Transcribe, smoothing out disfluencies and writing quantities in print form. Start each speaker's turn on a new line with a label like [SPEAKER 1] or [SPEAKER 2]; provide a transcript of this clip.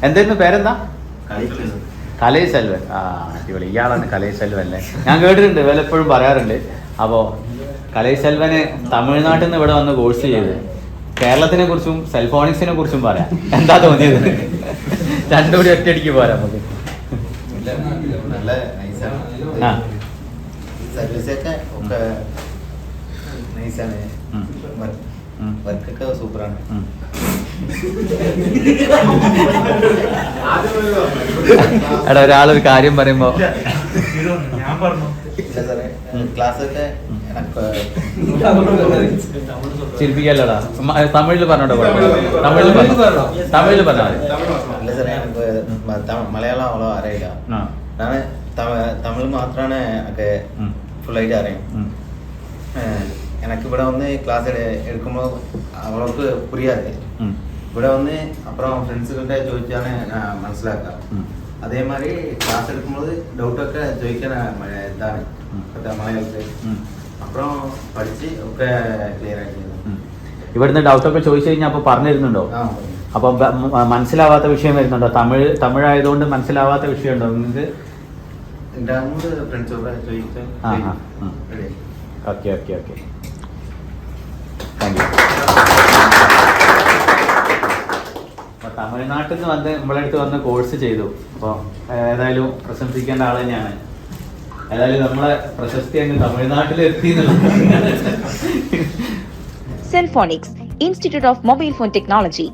[SPEAKER 1] എന്തായിരുന്നു പേരെന്താ? കലൈസെൽവൻ. അടിപൊളി, ഇയാളാണ് കലൈസെൽവൻ അല്ലേ? ഞാൻ കേട്ടിട്ടുണ്ട്, എപ്പോഴും പറയാറുണ്ട്. അപ്പോൾ കലൈസെൽവന് തമിഴ്നാട്ടിൽ നിന്ന് ഇവിടെ വന്ന് കോഴ്സ് ചെയ്ത് കേരളത്തിനെ കുറിച്ചും സെൽഫോണിക്സിനെ കുറിച്ചും പറയാം. എന്താ തോന്നിയത്? രണ്ടും കൂടി ഒറ്റയടിക്ക് പോരാ നമുക്ക്.
[SPEAKER 2] നല്ല നൈസാണ്, സർവീസൊക്കെ ഒക്കെ നൈസാണ്, വർക്കൊക്കെ സൂപ്പറാണ്.
[SPEAKER 1] എടാ, ഒരാളൊരു കാര്യം പറയുമ്പോ
[SPEAKER 2] ക്ലാസ്സൊക്കെ
[SPEAKER 1] ചിരിപ്പിക്കല്ലടാ, തമിഴിൽ പറഞ്ഞോട്ടോ, തമിഴിൽ പറഞ്ഞാൽ
[SPEAKER 2] ഇല്ല സാറേ, എനിക്ക് മലയാളം അവളോ അറിയില്ല. ഞാൻ തമിഴ് മാത്രമാണ് എനിക്ക് ഫുള്ളായിട്ട് അറിയാം. எனக்கு ഇവിടെ വന്ന് ക്ലാസ് എടുക്കുമ്പോൾ അവൾക്ക് പുരിയാതെ, ഇവിടെ വന്ന് അപ്പുറം ഫ്രണ്ട്സുകളുടെ ചോദിച്ചാണ് മനസ്സിലാക്കുക. അതേമാതിരി ക്ലാസ് എടുക്കുമ്പോൾ ഡൗട്ടൊക്കെ ചോദിക്കാൻ ഇതാണ് മലയാളത്തിൽ, അപ്പുറം പഠിച്ച് ഒക്കെ ക്ലിയർ ആക്കി.
[SPEAKER 1] ഇവിടുന്ന് ഡൗട്ടൊക്കെ ചോദിച്ചു കഴിഞ്ഞാൽ അപ്പോൾ പറഞ്ഞിരുന്നുണ്ടോ? അപ്പൊ മനസ്സിലാവാത്ത വിഷയം വരുന്നുണ്ടോ? തമിഴായതുകൊണ്ട് മനസ്സിലാവാത്ത വിഷയം ഉണ്ടോ നിങ്ങൾക്ക്?
[SPEAKER 2] ഫ്രണ്ട്സോടെ ചോദിച്ചു.
[SPEAKER 1] Okay okay okay, thank you. അപ്പോൾ തമിഴ്നാട്ടിൽ നിന്ന് വന്ന് നമ്മളെ അടുത്ത് വന്ന് കോഴ്സ് ചെയ്തു. അപ്പോൾ ഏതായാലും പ്രശംസിക്കേണ്ട ആൾ തന്നെയാണ്. ഏതായാലും നമ്മളെ പ്രശസ്തി അങ്ങ് തമിഴ്നാട്ടിൽ എത്തി.
[SPEAKER 3] Cellphonix, Institute of Mobile Phone Technology,